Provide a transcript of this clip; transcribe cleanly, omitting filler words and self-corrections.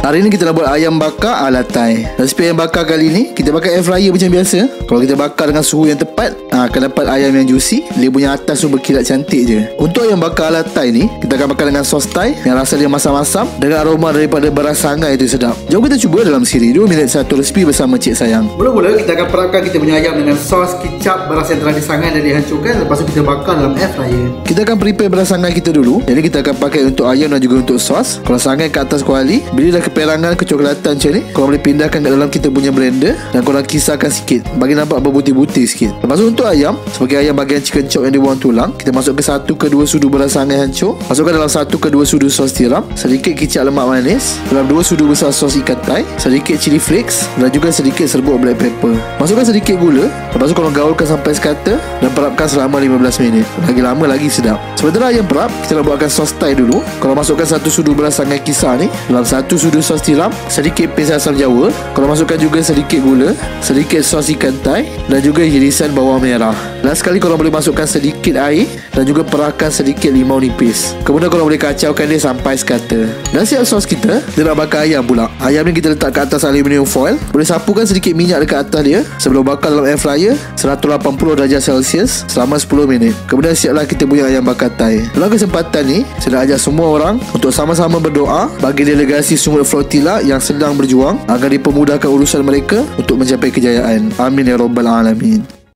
Hari ni kita nak buat ayam bakar ala Thai. Resipi ayam bakar kali ni kita pakai air fryer macam biasa. Kalau kita bakar dengan suhu yang tepat, akan dapat ayam yang juicy. Dia punya atas tu berkilat cantik je. Untuk ayam bakar ala Thai ni, kita akan bakar dengan sos Thai yang rasa dia masam-masam dengan aroma daripada beras sangai itu sedap. Jom kita cuba dalam siri 2 minit 1 resipi bersama Cik Sayang. Mula-mula kita akan perapkan kita punya ayam dengan sos kicap beras yang telah disangai dan dihancurkan. Lepas tu kita bakar dalam air fryer. Kita akan prepare beras sangai kita dulu. Jadi kita akan pakai untuk ayam dan juga untuk sos. Kalau sangai ke atas kuali, bila dah keperangan kecoklatan macam ni, korang boleh pindahkan ke dalam kita punya blender dan korang kisarkan sikit bagi nampak berbutir-butir sikit. Lepas tu untuk ayam, sebagai ayam bahagian chicken chop yang dibuang tulang, kita masuk ke 1 ke 2 sudu beras sangai hancur. Masukkan dalam 1 ke 2 sudu sos tiram, sedikit kicap lemak manis, dalam 2 sudu besar sos ikan Thai, sedikit chili flakes dan juga sedikit serbuk black pepper. Masukkan sedikit gula. Lepas tu korang gaulkan sampai sekata dan perapkan selama 15 minit. Lagi lama lagi sedap. Sementara ayam perap, kita nak buatkan sos Thai dulu. Korang masukkan 1 sudu beras sangai kisar ni dalam 1 sudu sos tiram, sedikit paste asam jawa. Korang masukkan juga sedikit gula, sedikit sos ikan Thai dan juga irisan bawang merah. Last sekali korang boleh masukkan sedikit air dan juga perahkan sedikit limau nipis. Kemudian korang boleh kacaukan dia sampai sekata. Dan siap sos kita. Kita nak bakar ayam pula. Ayam ni kita letak ke atas aluminium foil. Boleh sapukan sedikit minyak dekat atas dia sebelum bakar dalam air fryer 180 darjah Celsius selama 10 minit. Kemudian siaplah kita punya ayam bakar Thai. Dalam kesempatan ni, saya nak ajak semua orang untuk sama-sama berdoa bagi delegasi Sungut Flotilla yang sedang berjuang agar dipermudahkan urusan mereka untuk mencapai kejayaan. Amin ya Rabbal Alamin.